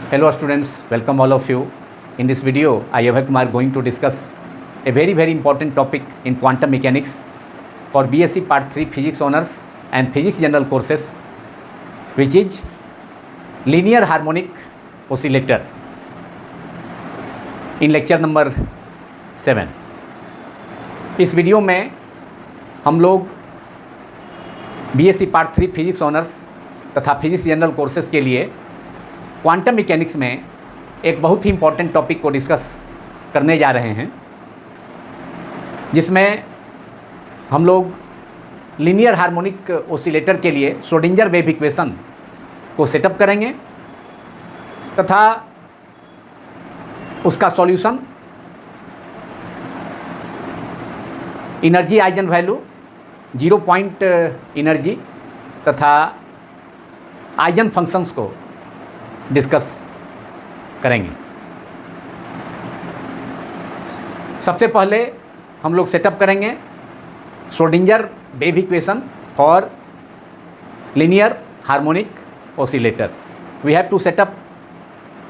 Hello students, welcome all of you. In this video, I Abhay Kumar going to discuss a very important topic in quantum mechanics for BSc Part 3 Physics Honors and Physics General courses, which is linear harmonic oscillator in lecture number 7. इस video में हम लोग BSc Part 3 Physics Honors तथा Physics General courses के लिए quantum mechanics में एक बहुत ही इम्पॉर्टेंट टॉपिक को डिस्कस करने जा रहे हैं, जिसमें हम लोग लीनियर हार्मोनिक ओसिलेटर के लिए श्रोडिंगर वेव इक्वेशन को सेटअप करेंगे तथा उसका solution, energy eigen value, zero point energy तथा आइगन फंक्शंस को डिस्कस करेंगे। सबसे पहले हम लोग सेटअप करेंगे Schrodinger wave equation for linear harmonic oscillator. We have to set up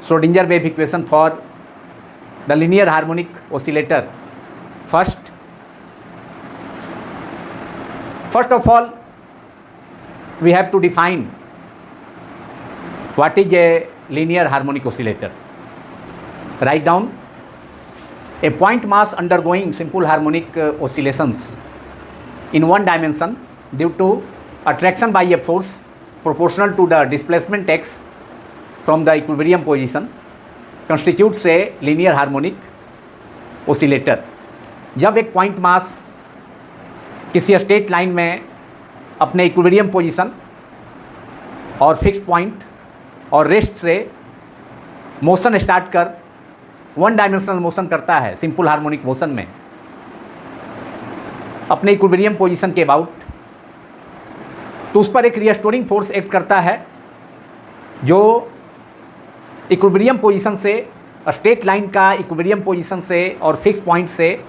Schrodinger wave equation for the linear harmonic oscillator first of all we have to define what is a linear harmonic oscillator. Write down: a point mass undergoing simple harmonic oscillations in one dimension due to attraction by a force proportional to the displacement x from the equilibrium position constitutes a linear harmonic oscillator. जब एक point mass किसी state line में अपने equilibrium position और fixed point और rest से motion start कर one dimensional motion करता है सिंपल हार्मोनिक मोशन में अपने इक्विलिब्रियम पोजीशन के अबाउट, तो उस पर एक रिस्टोरिंग फोर्स एक्ट करता है जो इक्विलिब्रियम पोजीशन से, स्टेट लाइन का इक्विलिब्रियम पोजीशन से और फिक्स्ड पॉइंट से,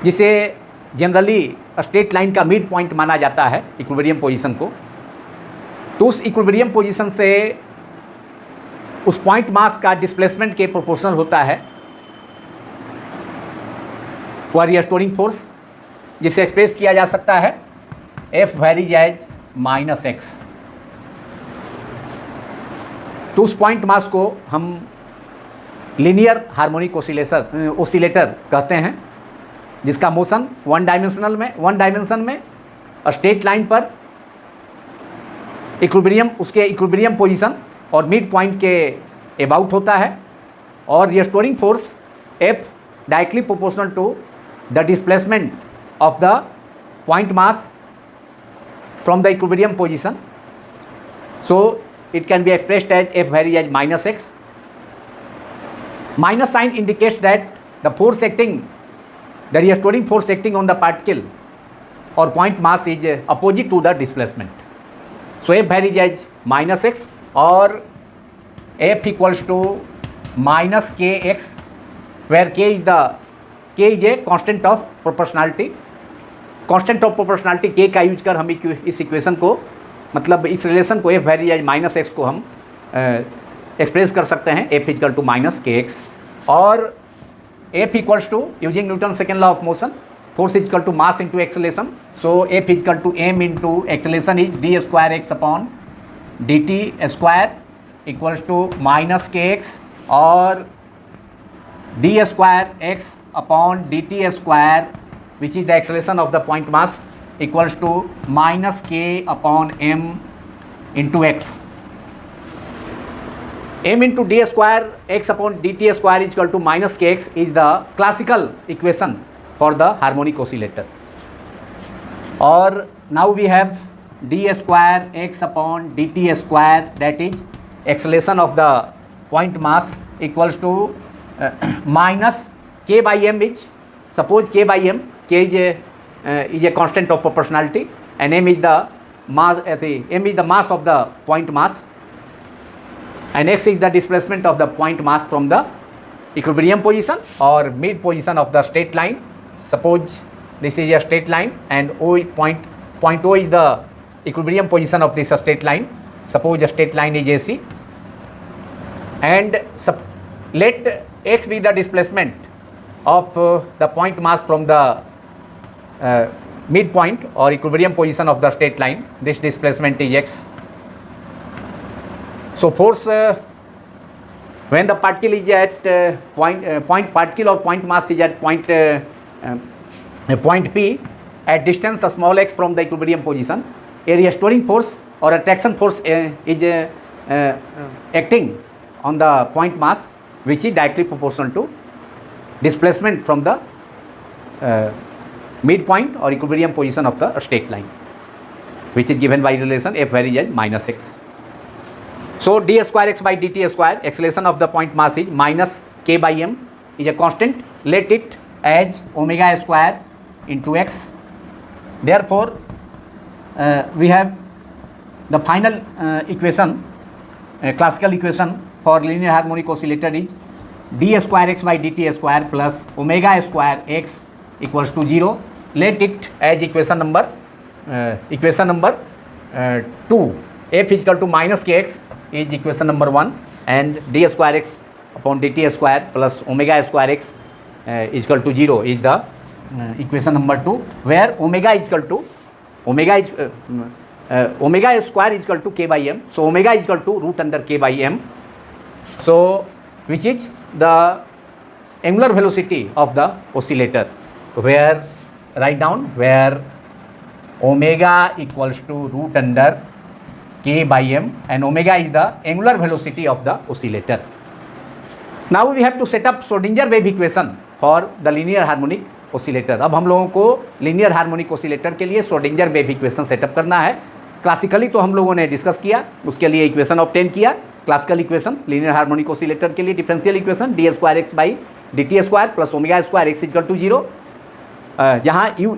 जिसे जनरली स्टेट लाइन का मिड पॉइंट माना जाता है इक्विलिब्रियम पोजीशन को, तो उस इक्विलिब्रियम पोजीशन से उस पॉइंट मास का डिस्प्लेसमेंट के प्रोपोर्शनल होता है वह रिस्टोरिंग फोर्स, जिसे एक्सप्रेस किया जा सकता है F वेरीज एज -x। तो उस पॉइंट मास को हम लीनियर हार्मोनिक ओसिलेटर कहते हैं, जिसका मोशन वन डायमेंशन में स्टेट लाइन पर उसके इक्विलिब्रियम पोजीशन और मिड पॉइंट के अबाउट होता है, और restoring force F directly proportional to the displacement of the point mass from the equilibrium position. So it can be expressed as F varies as -x। Minus sign indicates that the force acting, the restoring force acting on the particle or point mass is opposite to the displacement. So F varies as -x or F equals to -kx, where k is a constant of proportionality. Constant of proportionality k का use कर हम इस equation को, मतलब इस relation को F varies as -x को हम एक्सप्रेस कर सकते हैं F इक्वल टू -kx, और F equals to, using Newton's second law of motion, force is equal to mass into acceleration. So F is equal to m into acceleration is d square x upon dt square equals to -kx, or d square x upon dt square, which is the acceleration of the point mass, equals to -k upon m into x. m into d square x upon dt square is equal to -kx is the classical equation for the harmonic oscillator. Or now we have d square x upon dt square, that is acceleration of the point mass, equals to minus k by m, which suppose k by m, k is a constant of proportionality, and m is the mass of the point mass, and x is the displacement of the point mass from the equilibrium position or mid position of the straight line. Suppose this is a straight line and point O is the equilibrium position of this straight line. Suppose the straight line is AC, and let x be the displacement of the point mass from the midpoint or equilibrium position of the straight line. This displacement is x. So force when the particle is at point particle or point mass is at point P at distance small x from the equilibrium position, a restoring force or a traction force is acting on the point mass, which is directly proportional to displacement from the midpoint or equilibrium position of the straight line, which is given by relation f varies as minus x. So d square x by dt square, acceleration of the point mass is minus k by m, is a constant. Let it as omega square into x. Therefore, we have the final equation, classical equation for linear harmonic oscillator is d square x by dt square plus omega square x equals to 0. Let it as equation number 2. F is equal to minus kx is equation number 1, and d square x upon dt square plus omega square x is equal to 0 is the equation number 2, where omega is equal to omega square is equal to k by m. So omega is equal to root under k by m. So which is the angular velocity of the oscillator, where write down where omega equals to root under k by m, and omega is the angular velocity of the oscillator. Now we have to set up Schrodinger wave equation for the linear harmonic oscillator. अब हम लोगों को linear harmonic oscillator के लिए Schrodinger wave equation setup करना है. Classically तो हम लोगों ने डिस्कस किया, उसके लिए इक्वेशन ऑब्टेन किया. Classical equation linear harmonic oscillator के लिए differential equation d square x by d t square plus omega square x equal to 0, जहाँ यू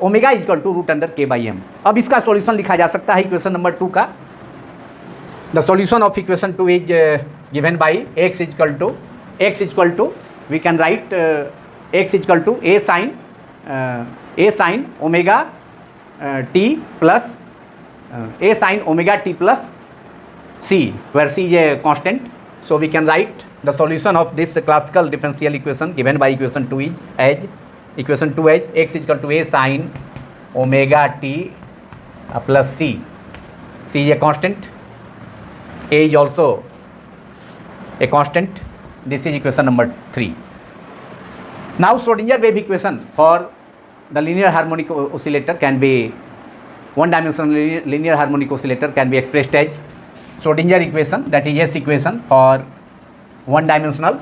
omega equal to root under k by m. अब इसका सॉल्यूशन लिखा जा सकता है इक्वेशन नंबर 2 का. The solution of equation 2 is given by x equal to we can write x equal to a sine omega t plus a sin omega t plus c, where c is a constant. So we can write the solution of this classical differential equation given by equation 2 is as equation 2 as x is equal to a sin omega t plus c. C is a constant, a is also a constant. This is equation number 3. Now Schrodinger wave equation for the linear harmonic oscillator can be one-dimensional linear harmonic oscillator can be expressed as Schrodinger equation, that is S equation for one-dimensional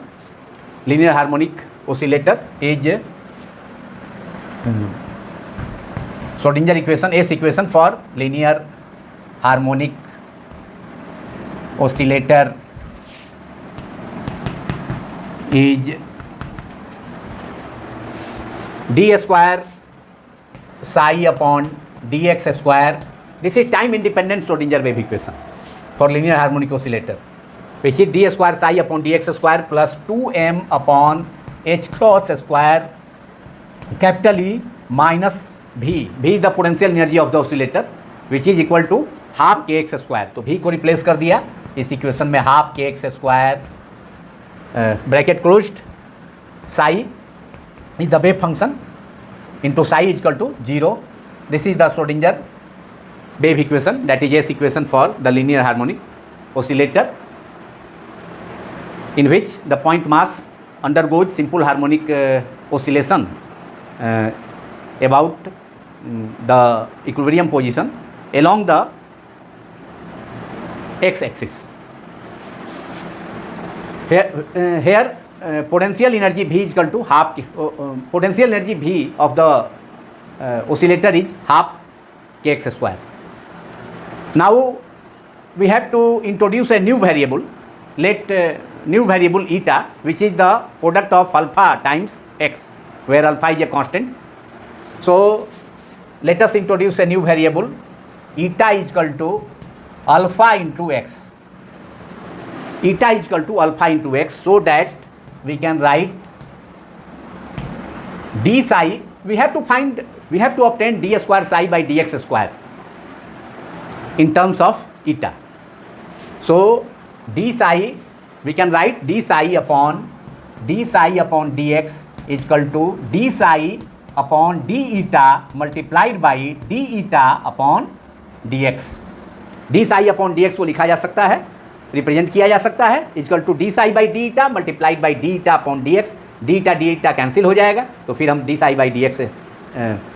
linear harmonic oscillator is Schrodinger equation, S equation for linear harmonic oscillator is d square psi upon dx square. This is time independent Schrodinger wave equation for linear harmonic oscillator, which is d square psi upon dx square plus 2m upon h cross square capital E minus v. V is the potential energy of the oscillator, which is equal to half kx square. तो v को replace कर दिया इस equation में, half kx square bracket closed, psi is the wave function into psi is equal to 0. This is the Schrodinger wave equation, that is S equation for the linear harmonic oscillator, in which the point mass undergoes simple harmonic oscillation about the equilibrium position along the x-axis. Here potential energy V is equal to half, potential energy V of the oscillator is half kx square. Now we have to introduce a new variable. Let new variable eta, which is the product of alpha times x, where alpha is a constant. So let us introduce a new variable. Eta is equal to alpha into x. Eta is equal to alpha into x, so that we can write d psi. We have to obtain d square psi by dx square in terms of eta. So d psi we can write d psi upon dx is equal to d psi upon d eta multiplied by d eta upon dx. d psi upon dx को लिखा जा सकता है, represent किया जा सकता है equal to d psi by d eta multiplied by d eta upon d x. D eta cancel हो जाएगा, तो फिर हम d psi by d x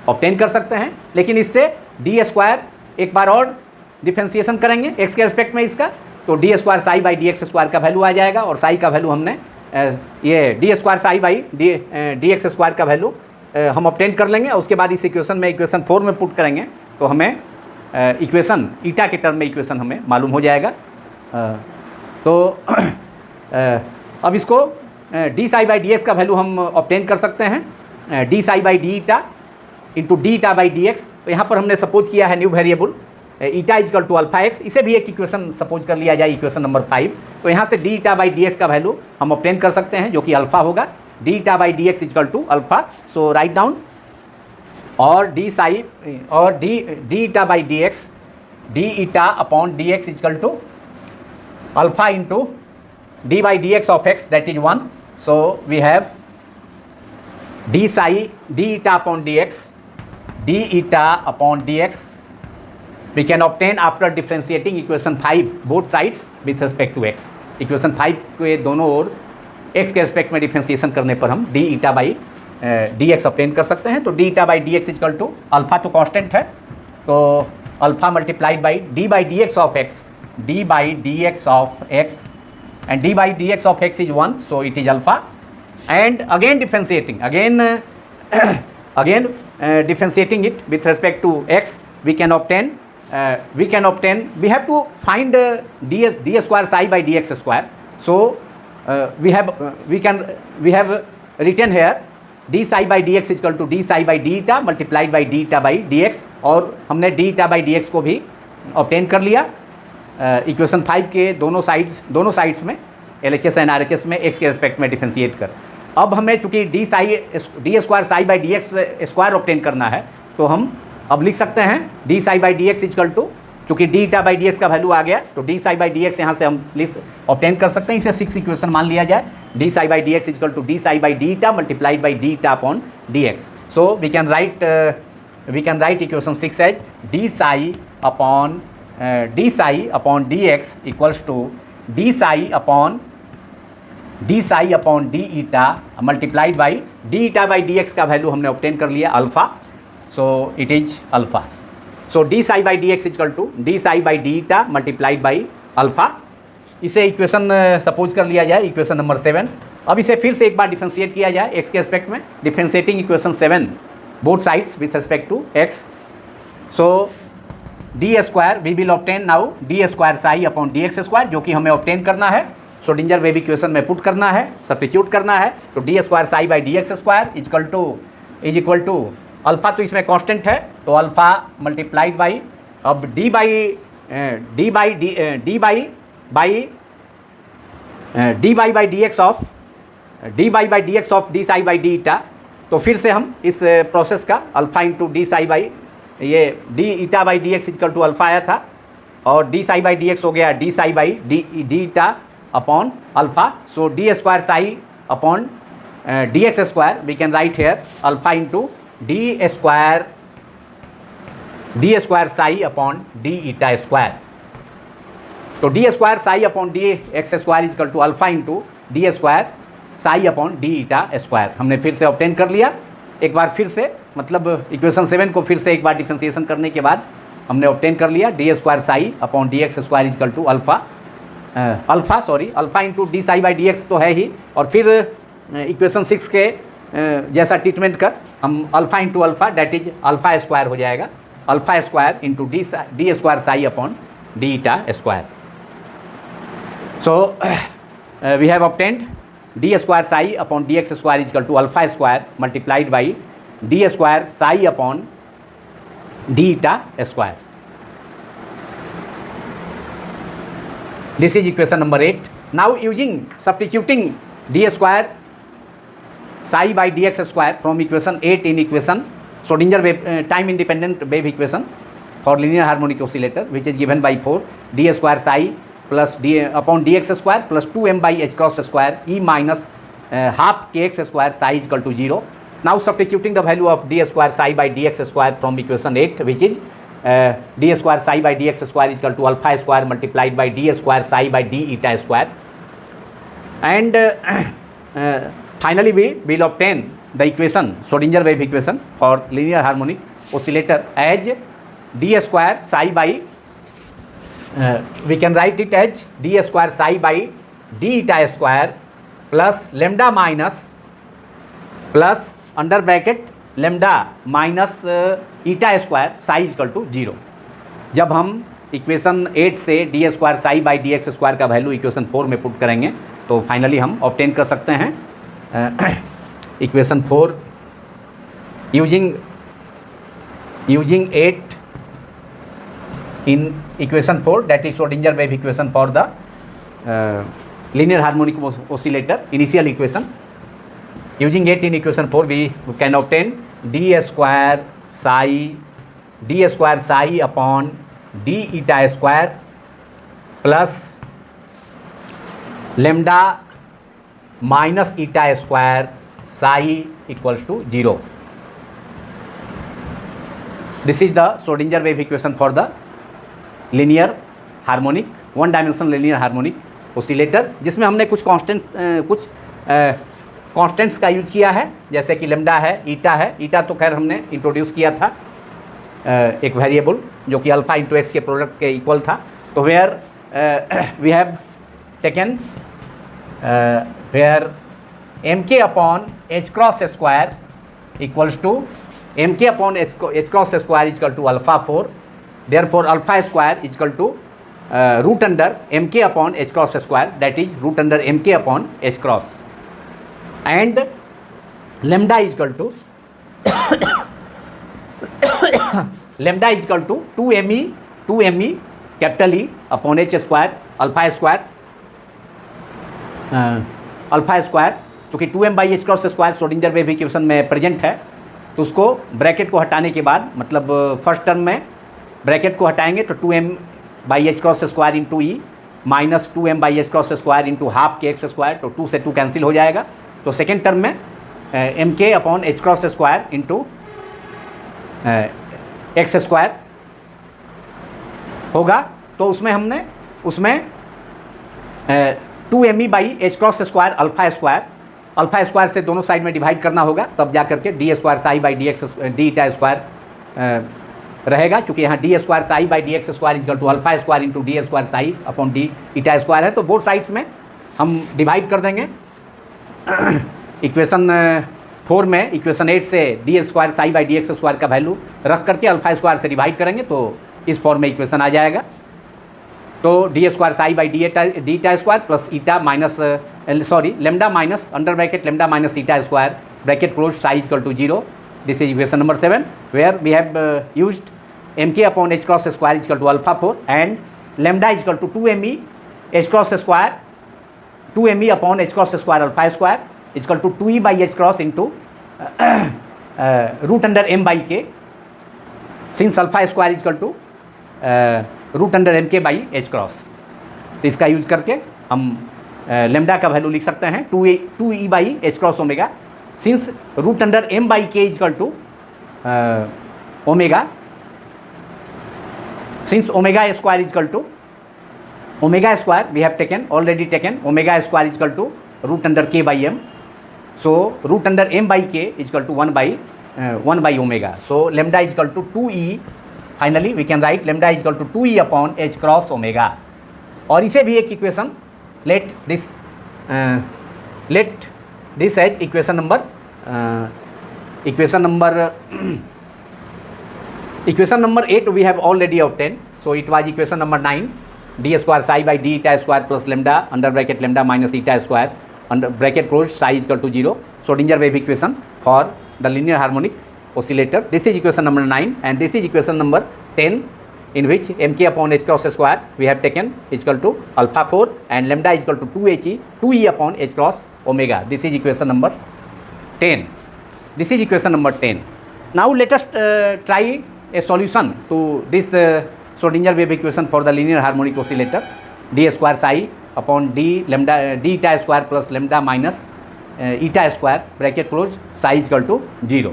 obtain कर सकते हैं. लेकिन इससे डी स्क्वायर एक बार और डिफ्रेंसिएशन करेंगे एक्स के रिस्पेक्ट में इसका, तो d square psi by d x square का वैल्यू आ जाएगा. और साई का वैल्यू हमने ये D square psi by d x square का वैल्यू हम ऑब्टेन कर लेंगे. और उसके बाद इस इक्वेशन में इक्वेशन 4 में पुट करेंगे तो हमें इक्वेशन ईटा के टर्म में इक्वेशन हमें मालूम हो जाएगा. तो अब इसको d psi by d x का वैल्यू हम ऑब्टेन कर सकते हैं, d psi by d eta into d eta by d x. तो यहाँ पर हमने सपोज किया है new variable eta equal to alpha x. इसे भी एक इक्वेशन सपोज कर लिया जाए, इक्वेशन नंबर 5. तो यहाँ से d eta by d x का वैल्यू हम ऑब्टेन कर सकते हैं जो कि अल्फा होगा, d eta by d x equal to alpha. So write down और डी साई और d eta by d x, d eta upon d x equal to alpha into d by dx of x, that is 1. So we have d psi d eta upon dx, d eta upon dx we can obtain after differentiating equation 5 both sides with respect to x. Equation 5 के दोनों ओर x के respect में differentiation करने पर हम d eta by dx obtain कर सकते हैं. तो d eta by dx equal to alpha तो कांस्टेंट है, तो alpha multiplied by d by dx of x, d by dx of x, and d by dx of x is 1, so it is alpha. And again differentiating, again differentiating it with respect to x, we can obtain we have to find d square psi by dx square. So we have written here d psi by dx is equal to d psi by d eta multiplied by d eta by dx. और हमने d eta by dx को भी obtain कर लिया equation 5 के दोनों sides में LHS and RHS में x के रिस्पेक्ट में डिफ्रेंशिएट कर. अब हमें चूंकि d square psi by d x square obtain करना है, तो हम अब लिख सकते हैं d psi by d x equal to, चूँकि d eta by d x का वैल्यू आ गया तो d psi by d x यहाँ से हम ऑब्टेन कर सकते हैं. इसे 6 इक्वेशन मान लिया जाए, d psi by d x equal to d psi by d eta multiplied by d eta upon d x. So we can write equation 6 as d psi upon d x equals to d psi upon d eta multiplied by d eta by d x का value हमने obtain कर लिया alpha, so it is alpha. So d psi by d x equal to d psi by d eta multiplied by alpha. इसे equation suppose कर लिया जाए, equation number 7. अब इसे फिर से एक बार डिफ्रेंशिएट किया जाए एक्स के रिस्पेक्ट में, differentiating equation 7 both sides with respect to x. So d square we will obtain now d square psi upon d x square, जो कि हमें ऑब्टेन करना है. श्रोडिंगर वेव इक्वेशन में पुट करना है, सब्स्टिट्यूट करना है. तो d square psi by d x square is equal to alpha, तो इसमें कांस्टेंट है तो अल्फा मल्टीप्लाइड बाई, अब d by by d x of D psi by d eta. तो फिर से हम इस प्रोसेस का alpha into d psi by ये d eta by d x equal to alpha आया था, और d psi by d x हो गया d psi by d eta upon alpha. So d square psi upon d x square we can write here alpha into d square psi upon d eta square. तो d square psi upon d x square is equal to alpha into d square psi upon d eta square हमने फिर से obtain कर लिया. एक बार फिर से मतलब इक्वेशन 7 को फिर से एक बार डिफ्रेंसिएशन करने के बाद हमने ऑब्टेन कर लिया d square psi upon d x square is equal to alpha into d psi by d x तो है ही. और फिर इक्वेशन 6 के जैसा ट्रीटमेंट कर हम alpha into alpha that is alpha square हो जाएगा, alpha square into d square psi upon d eta square. So we have obtained d square psi upon d x square is equal to alpha square multiplied by d square psi upon d eta square. This is equation number 8. Now using substituting d square psi by dx square from equation 8 in equation Schrodinger wave time independent wave equation for linear harmonic oscillator, which is given by 4 d square psi plus d upon dx square plus 2m by h cross square e minus half kx square psi is equal to 0. Now substituting the value of d square psi by dx square from equation 8, which is d square psi by dx square is equal to alpha square multiplied by d square psi by d eta square, and finally we will obtain the equation, Schrodinger wave equation for linear harmonic oscillator as d square psi by we can write it as d square psi by d eta square plus lambda minus plus under bracket lambda minus eta square psi equal to 0. जब हम equation 8 से d square psi by d x square का value equation 4 में put करेंगे तो finally हम obtain कर सकते हैं equation 4 using 8 in equation 4, that is Schrodinger wave equation for the linear harmonic oscillator initial equation. Using 8 in equation 4, we can obtain d square psi upon d eta square plus lambda minus eta square psi equals to 0. This is the Schrodinger wave equation for the linear harmonic, one dimensional linear harmonic oscillator, जिसमें हमने कुछ constants का use किया है, जैसे कि lambda है, ईटा है. ईटा तो खैर हमने इंट्रोड्यूस किया था, एक वेरिएबल जो कि अल्फा इंटू एक्स के प्रोडक्ट के इक्वल था. तो where we have taken where m k upon h cross square equals to m k upon h cross square is equal to alpha 4. Therefore alpha square is equal to root under m k upon h cross square, that is root under m k upon h cross, and lambda is equal to lambda is equal to 2me capital E upon h square alpha square चूँकि 2m by h cross square Schrodinger wave equation में present है, तो उसको bracket को हटाने के बाद, मतलब फर्स्ट टर्म में ब्रैकेट को हटाएंगे तो 2m by h cross square into E minus 2m by h cross square into half के एक्स स्क्वायर, तो 2 से 2 कैंसिल हो जाएगा. तो सेकेंड टर्म में M k upon h cross square into x square होगा. तो उसमें 2me by h cross square alpha square से दोनों साइड में डिवाइड करना होगा, तब जा करके d square psi by d x d eta square रहेगा. क्योंकि यहाँ d square psi by d x square is equal to alpha square into d square psi upon d eta square है. तो बोथ साइड्स में हम डिवाइड कर देंगे. Equation 4 में इक्वेशन 8 से d square psi by d x square का value रख करके अल्फा स्क्वायर से डिवाइड करेंगे तो इस फॉर्म में इक्वेशन आ जाएगा. तो d square psi by d eta square plus eta minus lambda minus under bracket lambda minus eta square bracket close psi equal to 0. This is equation number 7 where we have used m k upon h cross square equal to alpha 4 and lambda equal to 2me h cross square 2me upon h cross square alpha square is equal to 2e by h cross into root under m by k, since alpha square is equal to root under m k by h cross. तो इसका use करके हम lambda का value लिख सकते हैं 2e by h cross omega, since root under m by k is equal to omega, since omega square is equal to omega square we have already taken omega square is equal to root under k by m. So root under m by k is equal to 1 by omega. So lambda is equal to 2e. Finally we can write lambda is equal to 2e upon h cross omega. और इसे भी एक equation let this as equation number 8 we have already obtained. So it was equation number 9, d square psi by d eta square plus lambda under bracket lambda minus eta square under bracket close psi equal to 0. Schrodinger wave equation for the linear harmonic oscillator. This is equation number 9 and this is equation number 10 in which mk upon h cross square we have taken is equal to alpha 4 and lambda is equal to 2e upon h cross omega. This is equation number 10. This is equation number 10. Now let us try a solution to this Schrodinger wave equation for the linear harmonic oscillator. D square psi upon d lambda d eta square plus lambda minus eta square bracket close psi equal to 0.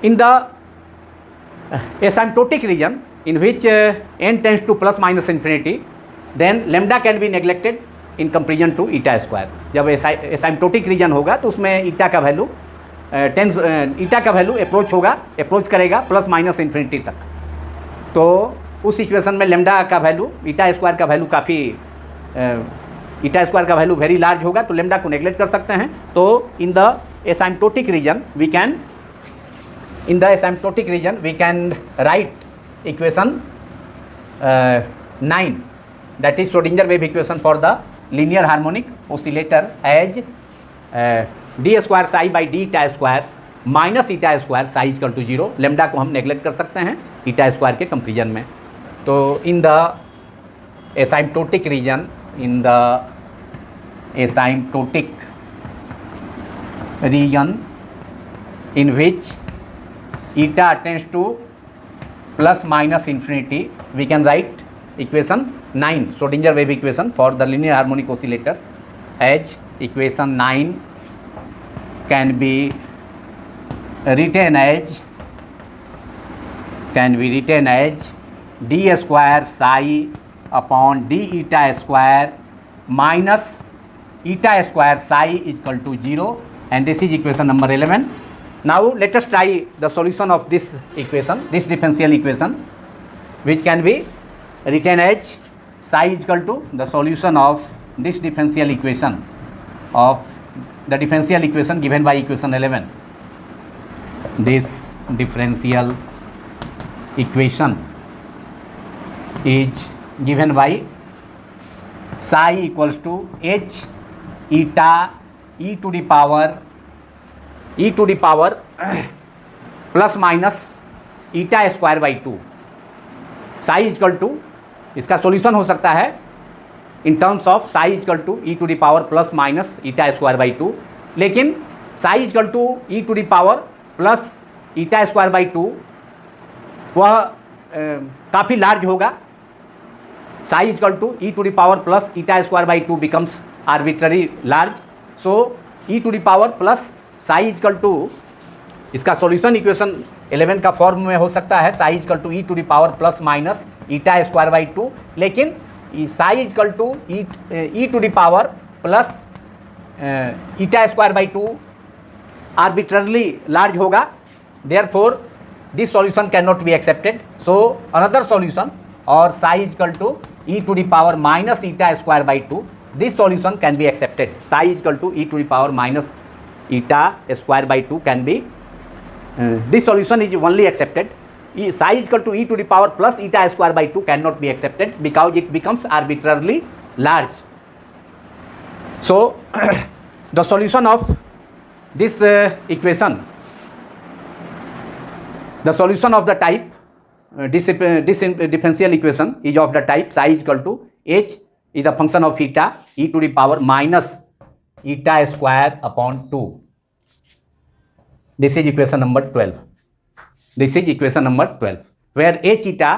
In the asymptotic region in which n tends to plus minus infinity, then lambda can be neglected in comparison to eta square. जब asymptotic region होगा तो उसमें ईटा का value eta का value approach करेगा plus minus infinity तक. तो उस सिचुएशन में लेमडा का वैल्यू ईटा स्क्वायर का वैल्यू काफ़ी ईटा स्क्वायर का वैल्यू वेरी लार्ज होगा, तो लेमडा को नेग्लेक्ट कर सकते हैं. तो in the asymptotic region we can write equation 9, that is Schrodinger wave equation for the linear harmonic oscillator as d square psi by d eta square minus eta square psi equal to 0. Lambda को हम neglect कर सकते हैं ईटा square के comparison में. तो in the asymptotic region in which eta tends to plus minus infinity, we can write equation 9 Schrodinger wave equation for the linear harmonic oscillator as equation 9 can be written as d square psi upon d eta square minus eta square psi is equal to 0, and this is equation number 11. Now let us try the solution of this equation, this differential equation, which can be written as psi is equal to the solution of this differential equation given by equation 11. This differential equation is given by psi equals to h eta e to the power plus minus eta square by 2. Psi equal to इसका solution हो सकता है in terms of psi equal to e to the power plus minus eta square by 2, लेकिन psi equal to e to the power plus eta square by 2 वह काफ़ी large होगा. Psi equal to e to the power plus eta square by 2 becomes arbitrary large. So e to the power plus psi equal to इसका solution equation 11 का form में हो सकता है psi equal to e to the power plus minus eta square by 2, लेकिन psi equal to e to the power plus eta square by 2 arbitrarily large होगा. Therefore this solution can not be accepted. So another solution और psi equal to e to the power minus eta square by 2, this solution can be accepted. Psi equal to e to the power minus eta square by 2 can be this solution is only accepted. Psi is equal to e to the power plus eta square by 2 cannot be accepted because it becomes arbitrarily large. So the solution of this equation, the solution of the type this differential equation is of the type psi is equal to h is the function of eta e to the power minus eta square upon 2. This is equation number 12. This is equation number 12, where h eta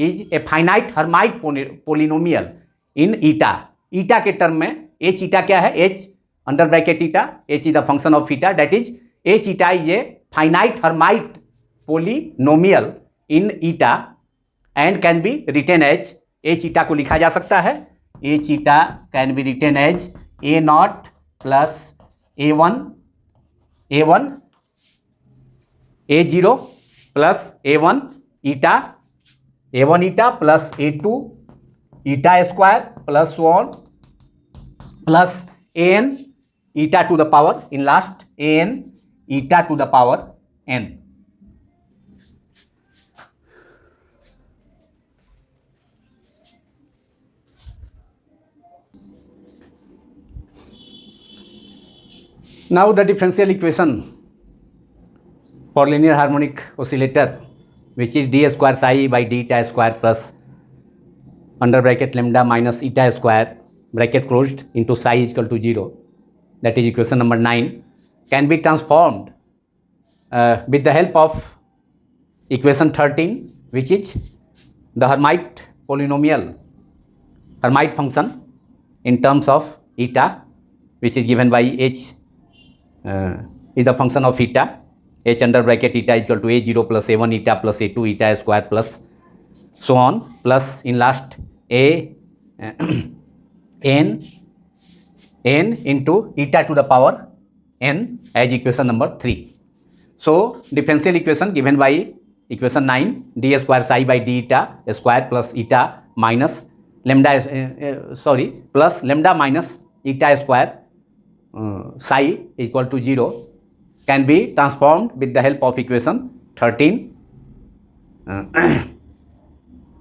is a finite Hermite polynomial in eta. Eta के term में h eta क्या है? h under bracket eta, h is the function of eta, that is h eta is a finite Hermite polynomial in eta and can be written as h eta को लिखा जा सकता है h eta can be written as a naught plus a1 a0 plus a1 eta plus a2 eta square plus 1 plus an eta to the power in last an eta to the power n. Now the differential equation for linear harmonic oscillator, which is d square psi by d eta square plus under bracket lambda minus eta square bracket closed into psi is equal to 0, that is equation number 9, can be transformed with the help of equation 13, which is the Hermite polynomial Hermite function in terms of eta, which is given by h is the function of eta. H under bracket eta is equal to a0 plus a1 eta plus a2 eta square plus so on, plus in last a n into eta to the power n as equation number 3. So differential equation given by equation 9, d square psi by d eta square plus eta minus lambda plus lambda minus eta square psi equal to 0 can be transformed with the help of equation 13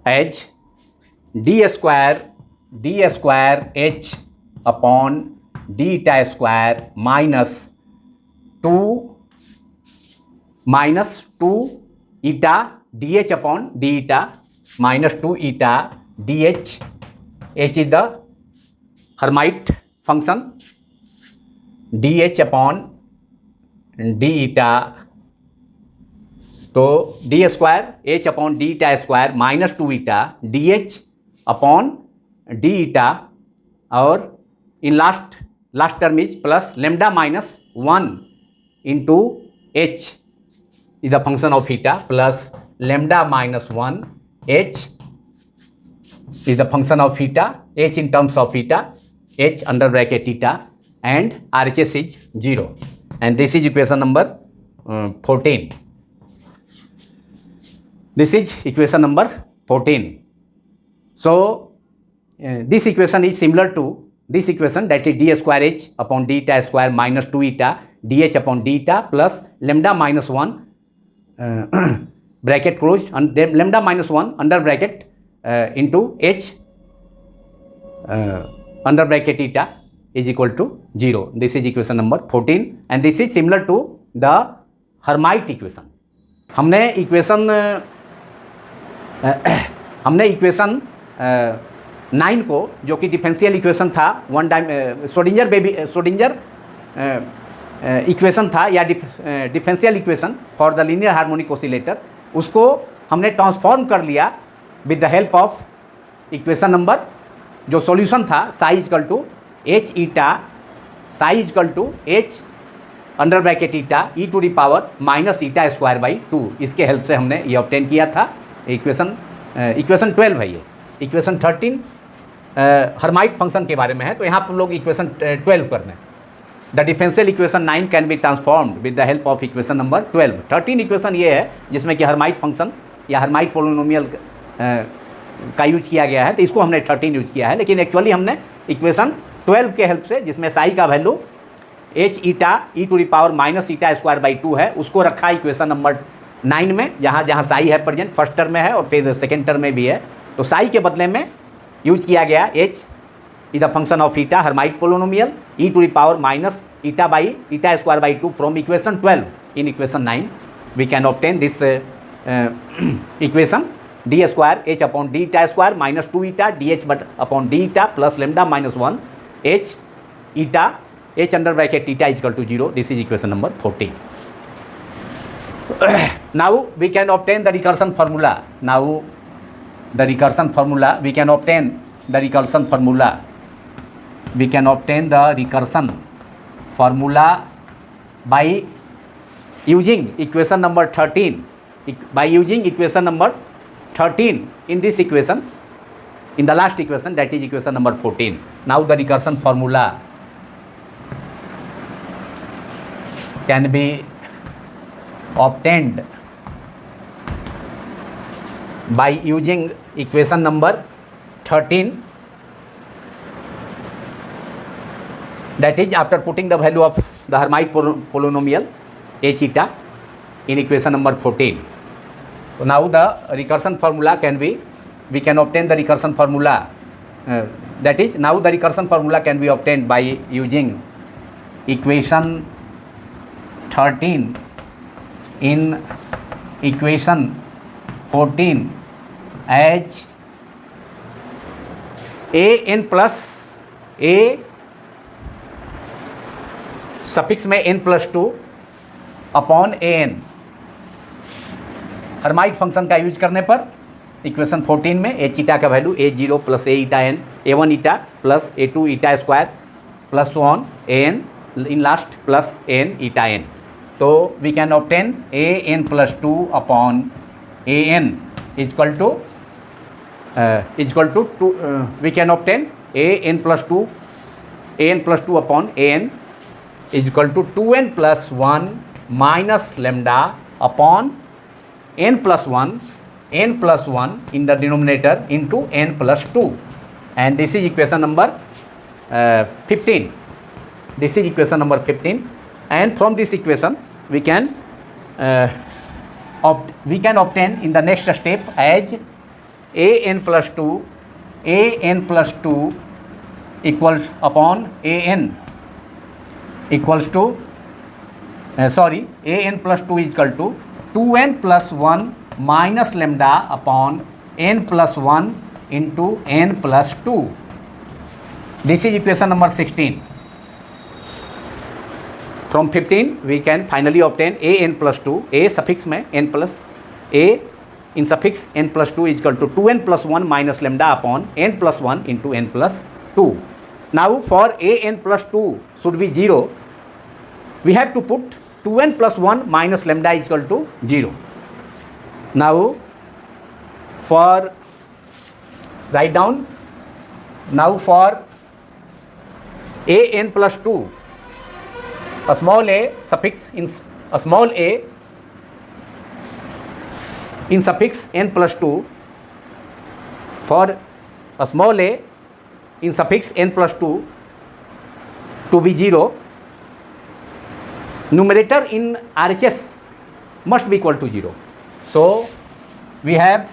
as d square h upon d eta square minus 2 eta dh upon d eta minus 2 eta dh. h is the Hermite function, dh upon d eta, तो d square h upon d eta square minus 2 eta dh upon d eta, और in last term is plus lambda minus 1 into h is the function of eta plus lambda minus 1 h is the function of eta, h in terms of eta, h under bracket eta, and RHS is 0, and this is equation number 14. This is equation number 14. So this equation is similar to this equation, that is d square h upon d eta square minus 2 eta dh upon d eta plus lambda minus 1 bracket close and then lambda minus 1 under bracket into h under bracket eta is equal to 0. This is equation number 14, and this is similar to the Hermite equation. हमने equation 9 को, जो कि differential equation था, Schrodinger equation था या differential equation for the linear harmonic oscillator, उसको हमने transform कर लिया with the help of equation number, जो सॉल्यूशन था psi equal to h eta psi equal to h under bracket eta e to the power minus eta square by 2, इसके help से हमने ये ऑब्टेन किया था। इक्वेशन 12 है ये। इक्वेशन 13 हर्माइट फंक्शन के बारे में है, तो यहाँ पर लोग इक्वेशन 12 करना है। The differential equation 9 can be transformed with the help of equation number 12। 13 equation ये है जिसमें कि हर्माइट फंक्शन या हर्माइट पोलिनोमियल का यूज किया गया है, तो इसको हमने 13 यूज किया है, लेकिन एक्चुअली हमने इक्वेशन 12 के हेल्प से, जिसमें साई का value h eta e to the power minus eta square by 2 है, उसको रखा इक्वेशन नंबर 9 में, जहाँ साई है प्रेजेंट फर्स्ट टर्म में है और फिर सेकेंड टर्म में भी है, तो साई के बदले में यूज किया गया H is the function of eta Hermite polynomial e to the power minus eta by eta square by 2 from equation 12. In equation 9 we can obtain this equation d square h upon d eta square minus 2 eta dh but upon d eta plus lambda minus 1 h eta h under bracket eta is equal to 0. This is equation number 14. Now we can obtain the recursion formula. Now the recursion formula we can obtain the recursion formula. We can obtain the recursion formula by using equation number 13. By using equation number 13 in this equation, in the last equation, that is equation number 14. Now the recursion formula can be obtained by using equation number 13, that is after putting the value of the Hermite polynomial h eta in equation number 14. So now the recursion formula can be, we can obtain the recursion formula, that is now the recursion formula can be obtained by using equation 13 in equation 14 as a n plus a suffix में n plus 2 upon a n. Hermite function का use करने पर equation 14 में h eta का value A0 plus a eta n, A1 eta plus A2 eta square plus so on AN in last plus AN eta n. तो we can obtain AN plus 2 upon AN is equal to we can obtain AN plus 2 upon AN is equal to 2n plus 1 minus lambda upon n plus 1 in the denominator into n plus 2, and this is equation number 15. This is equation number 15, and from this equation we can obtain in the next step as an plus 2 equals upon an equals to AN plus 2 is equal to 2n plus 1 minus lambda upon n plus 1 into n plus 2. This is equation number 16. From 15 we can finally obtain AN plus 2, A suffix में n plus A in suffix n plus 2 is equal to 2n plus 1 minus lambda upon n plus 1 into n plus 2. Now for AN plus 2 should be 0, we have to put 2n plus 1 minus lambda is equal to 0. Now for write down, now for AN plus 2, a small a suffix in a small a in suffix n plus 2, for a small a in suffix n plus 2 to be 0, numerator in RHS must be equal to 0. So we have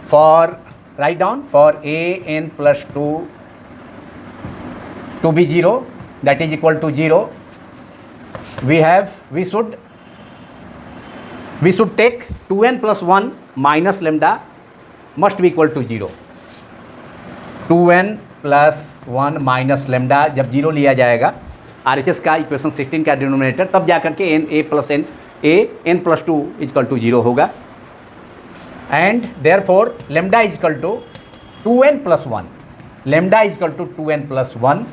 for write down for AN plus 2 to be 0, that is equal to 0, we should take 2n plus 1 minus lambda must be equal to 0. 2n plus 1 minus lambda जब 0 लिया जाएगा RHS का equation 16 का denominator, तब जाकर के n plus 2 is equal to 0 होगा. And therefore lambda equal to 2n plus 1, lambda equal to 2n plus 1.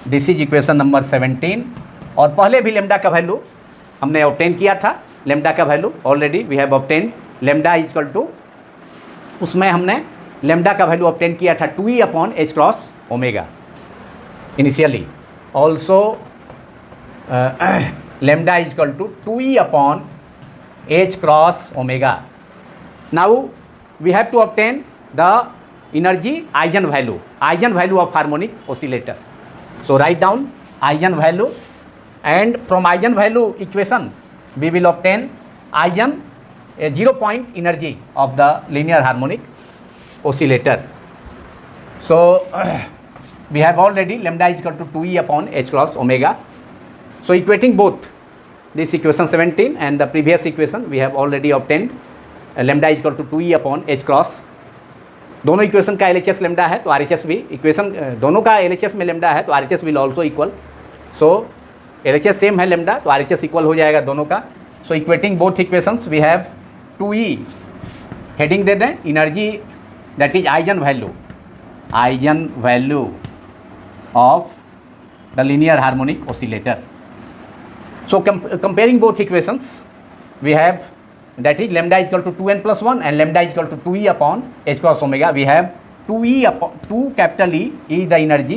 This is equation number 17. और पहले भी लेमडा का वैल्यू हमने ऑब्टेन किया था. लेमडा का value already we have obtain lambda equal to, उसमें हमने लेमडा का वैल्यू ऑब्टेन किया था 2e upon h cross omega initially. Also lambda is equal to 2e upon h cross omega. Now we have to obtain the energy eigen value of harmonic oscillator. So write down eigen value, and from eigen value equation we will obtain eigen a 0 point energy of the linear harmonic oscillator. So we have already lambda is equal to 2e upon h cross omega. So equating both this equation 17 and the previous equation, we have already obtained lambda is equal to 2e upon h cross. दोनों equation का LHS lambda है तो RHS भी equation दोनों का LHS में lambda है तो RHS will also equal. So LHS same है लैम्डा तो RHS इक्वल हो जाएगा दोनों का. So equating both equations we have 2e heading they then energy that is eigen value of the linear harmonic oscillator. So comparing both equations we have that is lambda is equal to 2n plus 1 and lambda is equal to 2e upon h cross omega. We have 2e upon 2 capital E is the energy,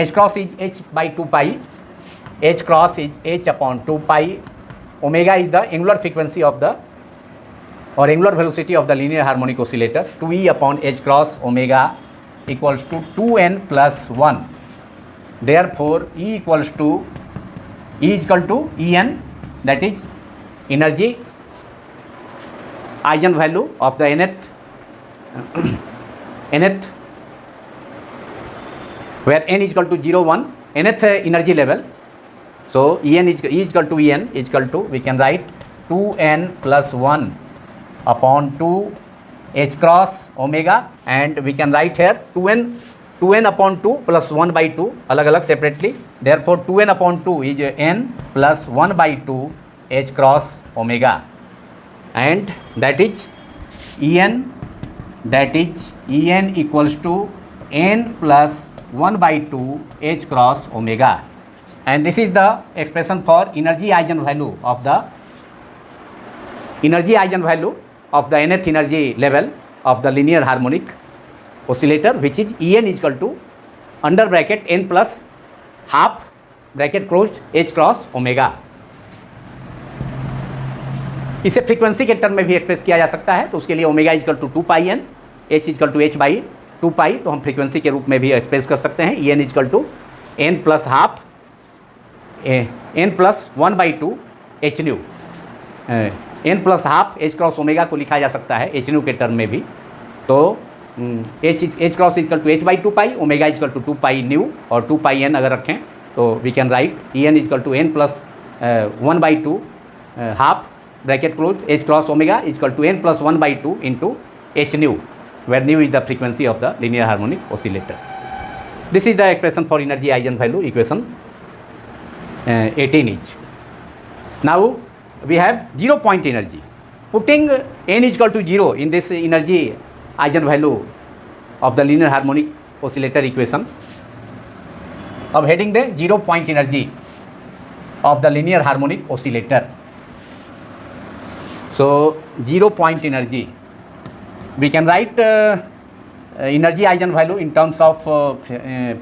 h cross is h by 2 pi, h cross is h upon 2 pi, omega is the angular frequency of the or angular velocity of the linear harmonic oscillator. 2e upon h cross omega equals to 2n plus 1. Therefore E equals to E is equal to En, that is energy eigen value of the nth where n is equal to 0 1 nth energy level. So En is equal to En is equal to, we can write 2n plus 1 upon 2 h cross omega, and we can write here 2n upon 2 plus 1 by 2 अलग अलग separately. Therefore 2n upon 2 is n plus 1 by 2 h cross omega. and that is En equals to n plus 1 by 2 h cross omega, and this is the expression for energy eigenvalue of the nth energy level of the linear harmonic oscillator, which is En is equal to under bracket n plus half bracket closed h cross omega. इसे frequency के term में भी express किया जा सकता है, तो उसके लिए omega equal to 2 pi n, h equal to h by 2 pi, तो हम फ्रीक्वेंसी के रूप में भी एक्सप्रेस कर सकते हैं। En is equal to n plus half n plus 1 by 2 h nu, n plus half h cross omega को लिखा जा सकता है h न्यू के टर्म में भी। तो h cross equal to h by 2 pi, omega equal to 2 pi nu और 2 पाई n अगर रखें तो we can write En is equal to n plus 1 by 2 half bracket close h cross omega equal to n plus 1 by 2 into h nu, where nu is the frequency of the linear harmonic oscillator. This is the expression for energy eigenvalue equation 18 is. Now we have 0 point energy. Putting n is equal to 0 in this energy eigenvalue of the linear harmonic oscillator equation. अब heading the 0 point energy of the linear harmonic oscillator. So 0 point energy, we can write energy eigenvalue in terms of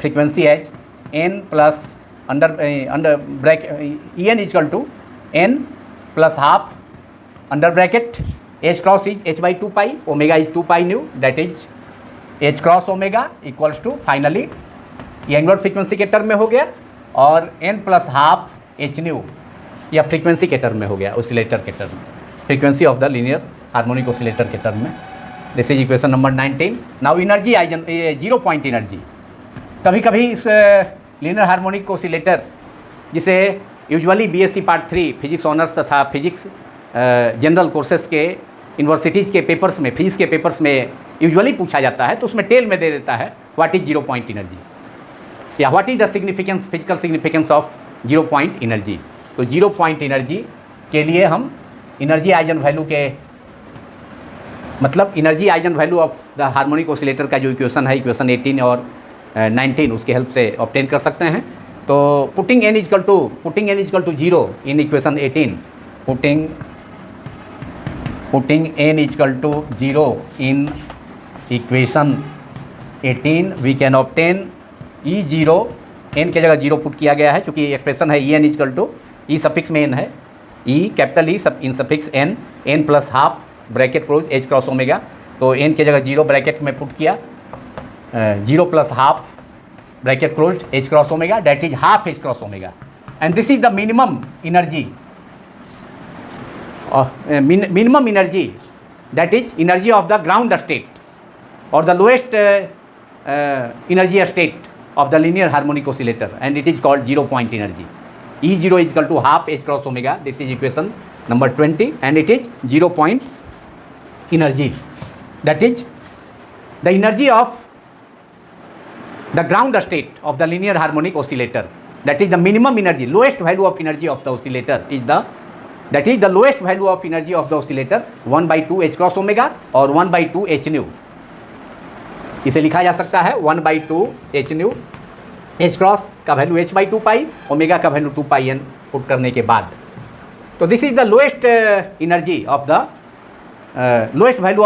frequency as n plus under bracket En is equal to n plus half under bracket h cross is h by 2 pi, omega is 2 pi nu, that is h cross omega equals to finally ये angular frequency के term में हो गया और n plus half h new या frequency के term में हो गया, ओसिलेटर के टर्म में, frequency of the linear harmonic oscillator के टर्म में। This is equation number 19। Now energy eigen 0 point energy, कभी कभी इस लीनियर हार्मोनिक ओसिलेटर जिसे usually BSc part 3 physics honours तथा फिजिक्स जनरल कोर्सेज के यूनिवर्सिटीज़ के पेपर्स में, फिजिक्स के पेपर्स में यूजुअली पूछा जाता है, तो उसमें टेल में दे देता है व्हाट इज 0 पॉइंट एनर्जी या what is the significance, physical significance of 0 point energy. तो 0 पॉइंट एनर्जी के लिए हम एनर्जी आइजन वैल्यू के मतलब energy eigen value of the harmonic oscillator का जो इक्वेशन है, इक्वेशन 18 और 19, उसके हेल्प से ऑब्टेन कर सकते हैं। तो putting n is equal to 0 in equation 18, putting n is equal to 0 in equation 18 we can obtain E0, n के जगह 0 पुट किया गया है चूँकि एक्सप्रेशन है En is equal to e suffix में n है, E capital e sub in suffix n plus half bracket close h cross omega, तो n के जगह 0 ब्रैकेट में पुट किया, 0 plus half bracket close h cross omega, that is half h cross omega, and this is the minimum energy, minimum energy that is energy of the ground state और the lowest energy state of the linear harmonic oscillator, and it is called 0 point energy. E0 is equal to half h cross omega. This is equation number 20, and it is 0 point energy. That is the energy of the ground state of the linear harmonic oscillator. That is the minimum energy, lowest value of energy of the oscillator is the lowest value of energy of the oscillator 1 by 2 h cross omega और 1 by 2 h nu. इसे लिखा जा सकता है 1 by 2 h nu, h cross का value h by 2 pi, omega का value 2 pi n put करने के बाद। तो this is the lowest energy of the lowest value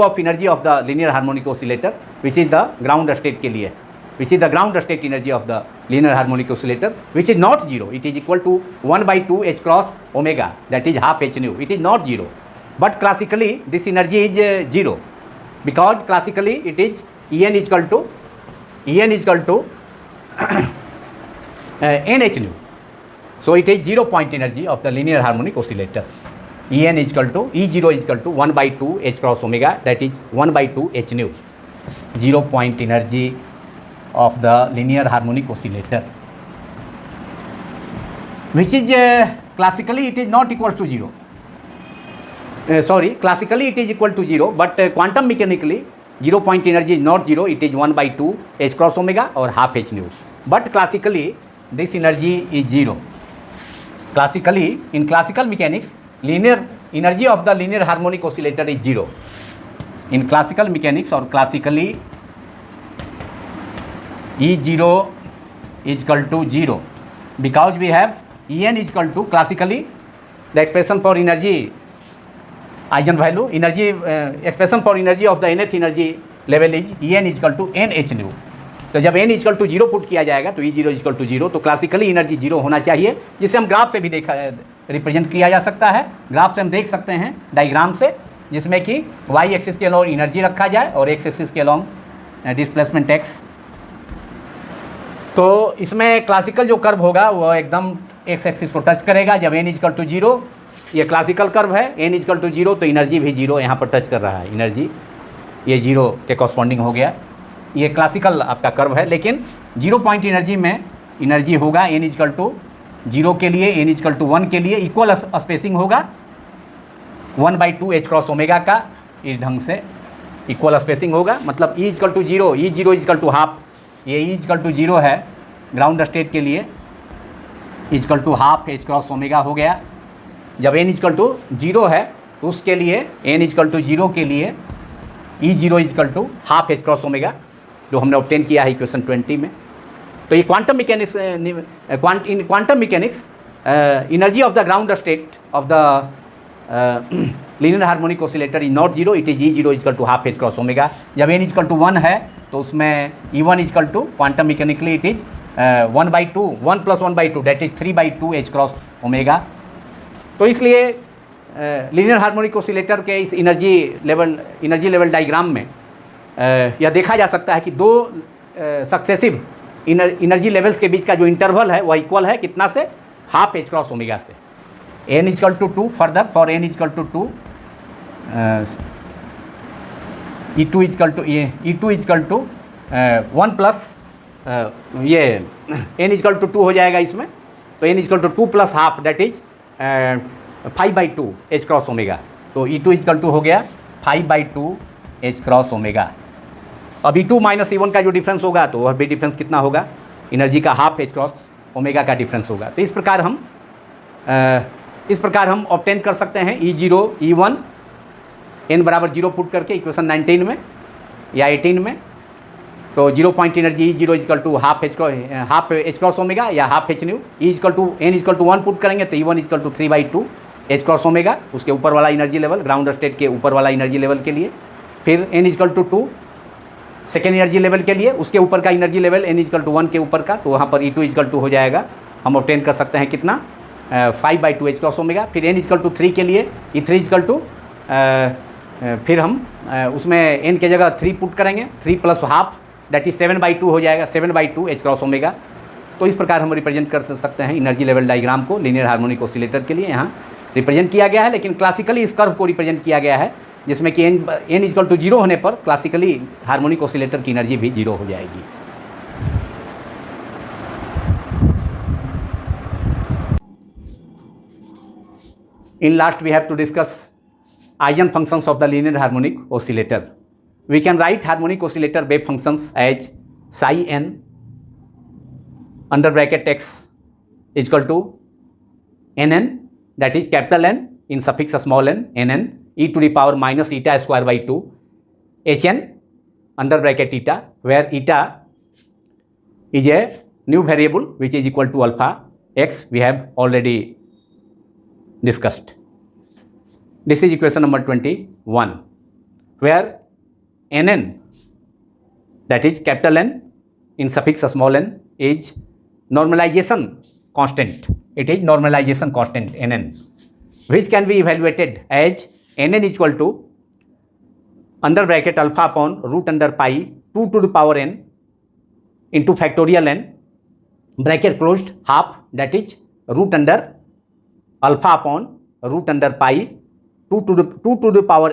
of energy of the linear harmonic oscillator which is the ground state के लिए, which is the ground state energy of the linear harmonic oscillator which is not 0, it is equal to 1 by 2 h cross omega, that is half h new, it is not 0, but classically this energy is 0 because classically it is En is equal to nh nu. So it is 0 point energy of the linear harmonic oscillator. En is equal to E0 is equal to 1 by 2 h cross omega, that is 1 by 2 h nu. 0 point energy of the linear harmonic oscillator, which is classically it is not equal to 0. Classically it is equal to 0, but quantum mechanically 0 point energy is not 0, it is 1 by 2 h cross omega or half h nu. But classically this energy is 0. Classically, in classical mechanics, linear energy of the linear harmonic oscillator is zero in classical mechanics और classically E0 is equal to 0 because we have En is equal to classically the expression for energy eigenvalue energy expression for energy of the nth energy level is En is equal to nh nu। तो जब n is equal to 0 put किया जाएगा तो E0 is equal to 0, तो classically energy 0 होना चाहिए, जिसे हम ग्राफ से भी देखा रिप्रेजेंट किया जा सकता है। ग्राफ से हम देख सकते हैं डायग्राम से, जिसमें कि y एक्सिस के अलॉन्ग एनर्जी रखा जाए और x एक्सिस के अलॉन्ग डिस्प्लेसमेंट x। तो इसमें क्लासिकल जो कर्व होगा वो एकदम x एक्सिस को टच करेगा जब n इजकल टू 0। ये क्लासिकल कर्व है, n इजकल टू 0, तो एनर्जी भी 0 यहाँ पर टच कर रहा है, एनर्जी ये 0 के कॉरस्पॉन्डिंग हो गया। ये क्लासिकल आपका कर्व है, लेकिन 0 पॉइंट एनर्जी में एनर्जी होगा n इजकल टू 0 के लिए, n इजकल टू 1 के लिए इक्वल स्पेसिंग होगा 1/2 h क्रॉस ओमेगा का, इस ढंग से इक्वल स्पेसिंग होगा। मतलब E equal to 0, E0 is equal to half, ये E इजकल टू 0 है ग्राउंड स्टेट के लिए, equal to half h cross omega हो गया। जब n इजकल टू 0 है तो उसके लिए n इजकल टू 0 के लिए E0 is equal to half h cross omega, जो हमने ऑब्टेन किया है इक्वेशन 20 में। तो ये quantum mechanics, in quantum mechanics energy of the ground state of the linear harmonic oscillator is not 0, it is E0 is equal to half h cross omega. जब n is equal to 1 है तो उसमें E1 is equal to quantum mechanically it is 1/2, 1 + 1/2 that is 3/2 h cross omega. तो इसलिए linear harmonic oscillator के इस energy level diagram में यह देखा जा सकता है कि दो सक्सेसिव एनर्जी लेवल्स के बीच का जो इंटरवल है वह इक्वल है कितना से, हाफ h क्रॉस ओमेगा से। n is equal to 2 further for n is equal to 2 E2 equal to 1 plus ये n इजकल टू 2 हो जाएगा इसमें, तो n is equal to 2 plus half that is 5/2 h cross omega. तो E2 इजकल टू हो गया 5/2 h cross omega. अब E2 minus E1 का जो डिफरेंस होगा तो वह भी डिफरेंस कितना होगा, एनर्जी का हाफ h क्रॉस ओमेगा का डिफरेंस होगा। तो इस प्रकार हम ऑब्टेन कर सकते हैं E0 E1 n बराबर 0 पुट करके इक्वेशन 19 में या 18 में। तो 0 point energy E0 is equal to half h cross omega या half h nu. n is equal to 1 put करेंगे तो E1 is equal to 3/2 h cross omega, उसके ऊपर वाला एनर्जी लेवल, ग्राउंड स्टेट के ऊपर वाला एनर्जी लेवल के लिए। फिर n is equal to 2 second energy level के लिए, उसके ऊपर का energy level n is equal to 1 के ऊपर का, तो वहाँ पर E2 इजकल टू हो जाएगा। हम ऑब्टेन कर सकते हैं कितना, 5/2 h क्रॉस ओमेगा। फिर n इजकल टू 3 के लिए E3 इजकल टू फिर हम उसमें n के जगह 3 पुट करेंगे, 3 प्लस हाफ दैट इज 7/2 हो जाएगा, 7/2 h क्रॉस ओमेगा। तो इस प्रकार हम रिप्रेजेंट कर सकते हैं एनर्जी लेवल डायग्राम को लीनियर हार्मोनिक ऑसिलेटर के लिए। यहाँ रिप्रेजेंट किया गया है, लेकिन क्लासिकली इस कर्व को रिप्रेजेंट किया गया है, जिसमें कि n इजकल टू 0 होने पर क्लासिकली हार्मोनिक ऑसिलेटर की एनर्जी भी 0 हो जाएगी। In last we have to discuss eigenfunctions of the linear harmonic oscillator. We can write harmonic oscillator wave functions as psi n under bracket x is equal to nn, that is capital N in suffix small n, nn e to the power minus eta square by 2 hn under bracket eta, where eta is a new variable which is equal to alpha x, we have already discussed. This is equation number 21, where nn, that is capital N in suffix small n, is normalization constant. It is normalization constant nn, which can be evaluated as nn is equal to under bracket alpha upon root under pi 2 to the power n into factorial n bracket closed half, that is root under alpha upon root under pi 2 to the power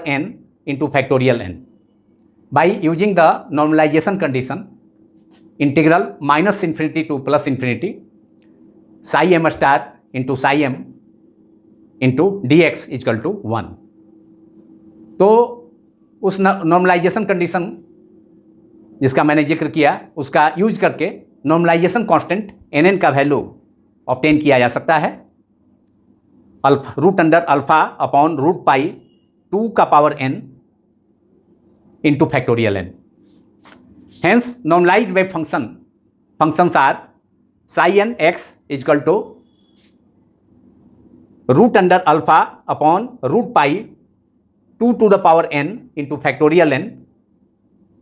n into factorial n. By using the normalization condition, integral minus infinity to plus infinity psi m star into psi m into dx is equal to 1. तो उस normalisation condition जिसका मैंने जिक्र किया, उसका use करके normalization constant nn का value obtain किया जा सकता है। Alpha root under alpha upon root pi 2 का power n into factorial n. Hence normalized wave functions are psi n x is equal to root under alpha upon root pi 2 to the power n into factorial n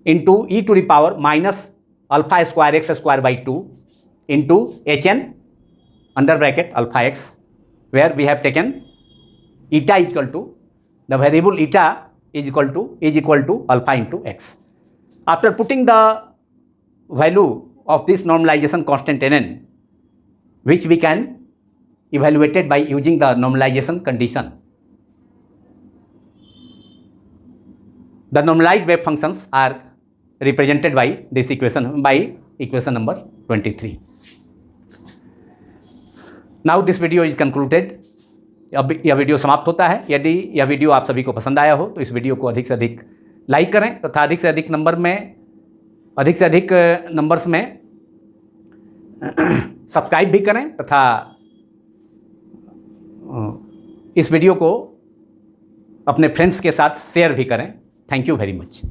into e to the power minus alpha square x square by 2 into hn under bracket alpha x, where we have taken eta is equal to the variable eta is equal to alpha into x. After putting the value of this normalization constant Nn, which we can evaluate it by using the normalization condition, the normalized wave functions are represented by this equation, by equation number 23. Now this video is concluded. अब यह video समाप्त होता है। यदि यह video आप सभी को पसंद आया हो तो इस वीडियो को अधिक से अधिक लाइक करें तथा अधिक से अधिक नंबर्स में सब्सक्राइब भी करें तथा इस वीडियो को अपने फ्रेंड्स के साथ शेयर भी करें। Thank you very much.